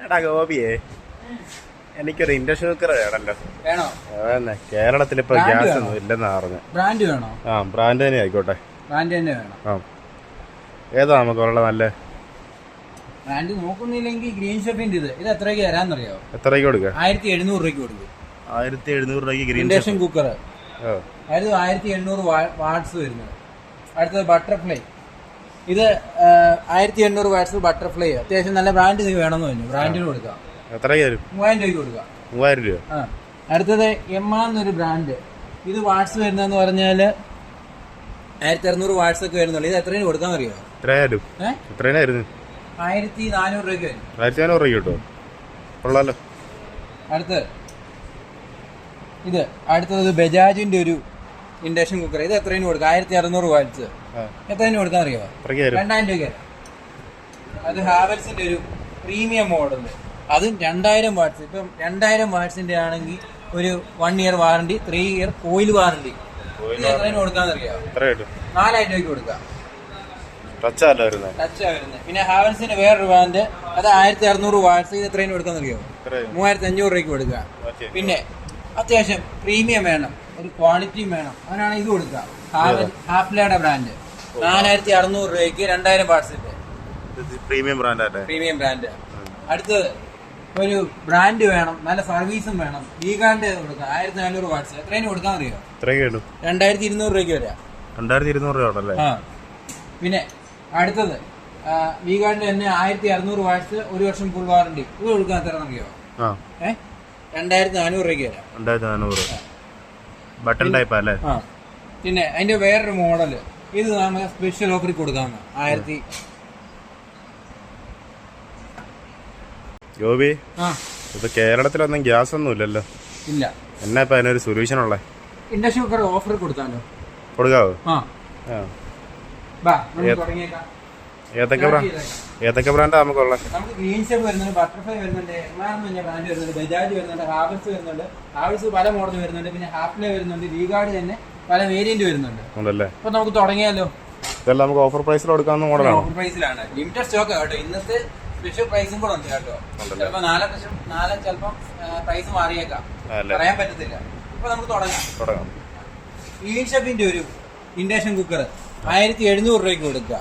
എടാ ഗോപിയേ, എനിക്കൊരു induction cooker വേണല്ലോ. വേണോ? കേരളത്തിൽ ഇപ്പൊ ഗ്യാസ് ഒന്നും ഇല്ലെന്നാ പറഞ്ഞു. ബ്രാൻഡ് വേണോ? ആ, ബ്രാൻഡ് തന്നെ ആയിക്കോട്ടെ. ബ്രാൻഡ് തന്നെ വേണം. ആ, ഏതാ നമുക്ക് ഉള്ള നല്ല ബ്രാൻഡ്? നോക്കുന്നില്ലെങ്കിൽ ഗ്രീൻ ഷെഫിന്റെ ഇത് എത്രയ്ക്ക് തരാന്നറിയാവോ? എത്രയ്ക്ക് കൊടുക്കുക? 1700 രൂപയ്ക്ക് കൊടുക്കും. 1700 രൂപയ്ക്ക് ഗ്രീൻ ഇൻഡക്ഷൻ കുക്കർ. അതായത് 1800 വാട്ട്സ് വരുന്നത്. അടുത്തത് ബട്ടർഫ്ലൈ. ഇത് 1800 വാട്ട്സ് ബട്ടർഫ്ലൈ. അത്യാവശ്യം നല്ല ബ്രാൻഡ് വേണമെന്ന് പറഞ്ഞു. ബ്രാൻഡിന് കൊടുക്കാം. എത്രയ്ക്ക് തരും? 3000 രൂപയ്ക്ക് കൊടുക്കാം. 3000 രൂപ. ആ, അടുത്തത് എന്നൊരു ബ്രാൻഡ്. ഇത് വാട്ട്സ് വരുന്നതെന്ന് പറഞ്ഞാൽ 1600 വാട്ട്സ് ഒക്കെ വരുന്നുള്ളൂ. ഇത് എത്രയും കൊടുക്കാൻ അറിയാമോ? എത്രയായിരുന്നു? 1400 രൂപയ്ക്ക് വരും. 1400 രൂപ കിട്ടുമോ? കൊള്ളാലോ. അടുത്തത് ബജാജിന്റെ ഒരു ഇൻഡക്ഷൻ കുക്കർ. ഇത് എത്രയും കൊടുക്കാം? 1600 വാട്ട്സ്. എത്രയും കൊടുക്കാൻ അറിയാമോ? 2000 രൂപയ്ക്ക്. അത് ഹാവൽസിന്റെ ഒരു പ്രീമിയം മോഡൽ. അതും 2000 വാട്ട്സ്. ഇപ്പം 2000 വാട്ട്സിന്റെ ആണെങ്കിൽ ഒരു 1 year warranty, 3 year coil warranty. ഇത് എത്രയും കൊടുക്കാന്ന് അറിയാമോ? 4000 രൂപയ്ക്ക് കൊടുക്കാം. ടച്ചാ വരുന്നത്. പിന്നെ ഹാവൽസിന്റെ വേറൊരു ബ്രാൻഡ്, അത് 1600 വാട്ട്സ്. ഇത് എത്രയും കൊടുക്കാന്ന് അറിയാമോ? 3500 രൂപയ്ക്ക് കൊടുക്കുക. പിന്നെ അത്യാവശ്യം പ്രീമിയം വേണം, ഒരു ക്വാളിറ്റിയും വേണം, അതിനാണ് ഇത് കൊടുക്കുക. ഹാഫ്ലയുടെ ബ്രാൻഡ് 4600 രൂപയ്ക്ക് 2000 വാട്ട്സിന്റെ പ്രീമിയം ബ്രാൻഡ്. അടുത്തത് ഒരു ബ്രാൻഡ് വേണം, നല്ല സർവീസും വേണം. വീഗാണ്ട് കൊടുക്കാം. 1400 വാട്ട്സ്. എത്രയും കൊടുക്കാൻ അറിയോ? 2200 രൂപയ്ക്ക് വരാം. 2200 രൂപ. ആ, പിന്നെ അടുത്തത് വീഗാണ്ട് തന്നെ 1600 വാട്ട്സ്, 1 വർഷം ഫുൾ വാറണ്ടി. ഇത് കൊടുക്കാൻ എത്ര അറിയോ? 2400 രൂപയ്ക്ക് വരാം. 2400 ബട്ടൺ ടൈപ്പ് അല്ലേ? ആ, പിന്നെ അതിന്റെ വേറൊരു മോഡല്. ഇത് നമുക്ക് സ്പെഷ്യൽ ഓഫറിൽ കൊടുക്കാം. 1000. ഗോപി, ഇപ്പൊ കേരളത്തിലൊന്നും ഗ്യാസ് ഒന്നും ഇല്ലല്ലോ. ഇല്ല. എന്നാ ഇപ്പൊ അതിനൊരു സൊല്യൂഷൻ ഉള്ളേ? ഇൻഡക്ഷൻ കുക്കർ ഓഫർ കൊടുക്കാമല്ലോ. കൊടുക്കാവോ? ഏതൊക്കെ ബ്രാൻഡാ നമുക്കുള്ള? നമുക്ക് ഗ്രീൻ ഷെഫ് വരുന്നുണ്ട്, ബട്ടർഫ്ലൈ വരുന്നുണ്ട്, ബ്രാൻഡ് വരുന്നുണ്ട്, ബജാജ് വരുന്നുണ്ട്, ഹാവൽസ് വരുന്നുണ്ട്. ഹാവൽസ് പല മോഡൽ വരുന്നുണ്ട്. പിന്നെ ഹാഫ്ലേ വരുന്നുണ്ട്. വീഗാർഡ് തന്നെ പല വേരിയന്റ് വരുന്നുണ്ട്. അപ്പൊ നമുക്ക് തുടങ്ങിയാലോ? ഇതെല്ലാം നമുക്ക് ഓഫർ പ്രൈസിൽ കൊടുക്കാവുന്ന മോഡലാണ്. ഓഫർ പ്രൈസിലാണ്. ലിമിറ്റഡ് സ്റ്റോക്ക് കേട്ടോ. ഇന്നത്തെ സ്പെഷ്യൽ പ്രൈസും കൂടെ ഉണ്ട് കേട്ടോ. ചിലപ്പോ 4 ചിലപ്പം പ്രൈസ് മാറിയേക്കാം, പറയാൻ പറ്റത്തില്ല. ഇപ്പൊ നമുക്ക് തുടങ്ങാം. ഗ്രീൻ ഷെഫിന്റെ ഒരു ഇൻഡക്ഷൻ കുക്കർ 1700 രൂപയ്ക്ക് കൊടുക്കുക.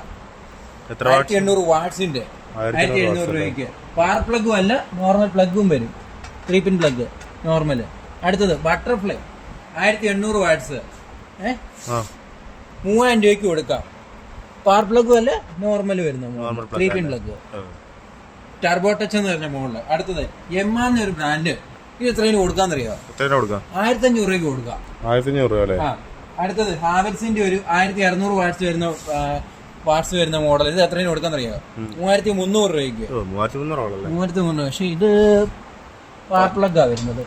1800 വാട്ട്സിന്റെ 1700 രൂപയ്ക്ക്. പവർ പ്ലഗും അല്ല, നോർമൽ പ്ലഗും വരും. 3 പിൻ പ്ലഗ് നോർമൽ. അടുത്തത് ബട്ടർഫ്ലൈ 1800 വാട്ട്സ്. 3000 രൂപയ്ക്ക് കൊടുക്കാം. പവർ പ്ലഗും അല്ല, നോർമൽ വരുന്ന 3 പിൻ പ്ലഗ്. ടർബോ ടച്ച് എന്ന് പറഞ്ഞ മോഡല്. അടുത്തത് എന്നൊരു ബ്രാൻഡ്. ഇത് എത്രയും കൊടുക്കാന്നറിയാം? 1500 രൂപയ്ക്ക് കൊടുക്കാം. 1500 രൂപ. അടുത്തത് ഹാവൽസിന്റെ ഒരു 1600 വാട്ട്സ് വരുന്ന മോഡൽ. ഇത് എത്രയും കൊടുക്കാന്നറിയാം? 3300 രൂപയ്ക്ക്. 3300. പക്ഷെ ഇത് പവർ പ്ലഗാ വരുന്നത്.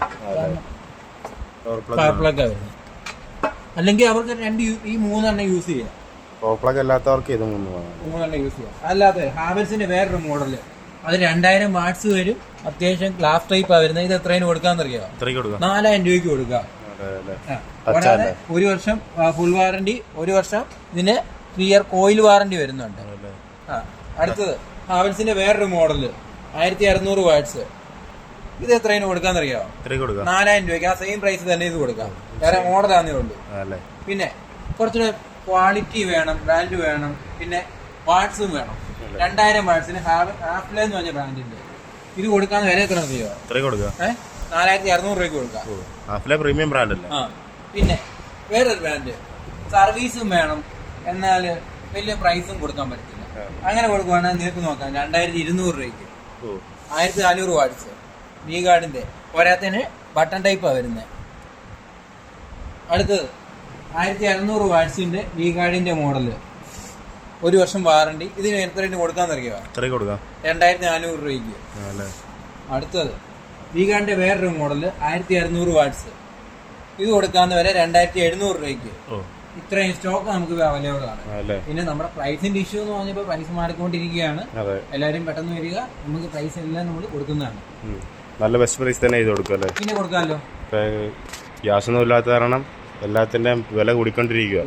അല്ലെങ്കിൽ അവർക്ക് ഈ 3 യൂസ് ചെയ്യാം. അല്ലാത്തവർക്ക് ഇത് 3 യൂസ് ചെയ്യാം. അല്ലാതെ ഹാവൽസിന്റെ വേറൊരു മോഡല്, അത് 2000 വാട്ട്സ് വരും. അത്യാവശ്യം ഗ്ലാസ് ടൈപ്പാ വരുന്നത്. ഇത് എത്രയും കൊടുക്കാന്നറിയാം? 4000 രൂപയ്ക്ക് കൊടുക്കാം. 1 വർഷം ഫുൾ വാറണ്ടി, 1 വർഷം ഇതിന് 3 ഇയർ കോയിൽ വാറണ്ടി വരുന്നുണ്ട്. അടുത്തത് ഹാവൽസിന്റെ വേറൊരു മോഡല് 1600 വാട്ട്സ്. ഇത് എത്രയും കൊടുക്കാന്നറിയാമോ? 4000 രൂപയ്ക്ക്. ആ സെയിം പ്രൈസ് തന്നെ ഇത് കൊടുക്കാം. വേറെ മോഡലാന്നേ ഉള്ളൂ. പിന്നെ കുറച്ചുകൂടെ ക്വാളിറ്റി വേണം, ബ്രാൻഡ് വേണം, പിന്നെ വാട്ട്സും വേണം. 2000 വാട്ട്സിന് ഹാഫ്ലേ എന്ന് പറഞ്ഞ ബ്രാൻഡിന്റെ ഇത് കൊടുക്കാന്ന് വില എത്ര അറിയോ? 4600 രൂപയ്ക്ക് കൊടുക്കാം. പ്രീമിയം ബ്രാൻഡ് അല്ലേ? പിന്നെ വേറൊരു ബ്രാൻഡ്, സർവീസും വേണം, എന്നാൽ വലിയ പ്രൈസും കൊടുക്കാൻ പറ്റത്തില്ല. അങ്ങനെ കൊടുക്കുവാണെങ്കിൽ നിങ്ങൾക്ക് നോക്കാം. 2200 രൂപയ്ക്ക് 1400 വാട്ട്സ് വീഗാർഡിന്റെ. പോരാത്തതിന് ബട്ടൺ ടൈപ്പാണ് വരുന്നത്. അടുത്തത് 1600 വാട്ട്സിന്റെ വീഗാർഡിന്റെ മോഡല്, 1 വർഷം വാറണ്ടി. ഇതിന് എത്രയും കൊടുക്കാന്നറിയാം? 2400 രൂപയ്ക്ക്. അടുത്തത് വീഗാർഡിന്റെ വേറൊരു മോഡല് 1600 വാട്ട്സ്. ഇത് കൊടുക്കാന്ന് വരെ 2700 രൂപയ്ക്ക്. ഇത്രയും സ്റ്റോക്ക് നമുക്ക് അവൈലബിൾ ആണ്. പിന്നെ നമ്മുടെ പ്രൈസിന്റെ ഇഷ്യൂ എന്ന് പറഞ്ഞപ്പോൾ പ്രൈസ് മാറിക്കൊണ്ടിരിക്കുകയാണ്. എല്ലാവരും പെട്ടെന്ന് വരിക. നമുക്ക് പ്രൈസ് എല്ലാം നമ്മൾ കൊടുക്കുന്നതാണ്. നല്ല ബെസ്റ്റ് പ്രൈസ് തന്നെ ചെയ്ത് കൊടുക്കുമല്ലേ? പിന്നെ കൊടുക്കാമല്ലോ. ഗ്യാസ് ഒന്നും ഇല്ലാത്ത കാരണം എല്ലാത്തിന്റെയും വില കൂടിക്കൊണ്ടിരിക്കുക.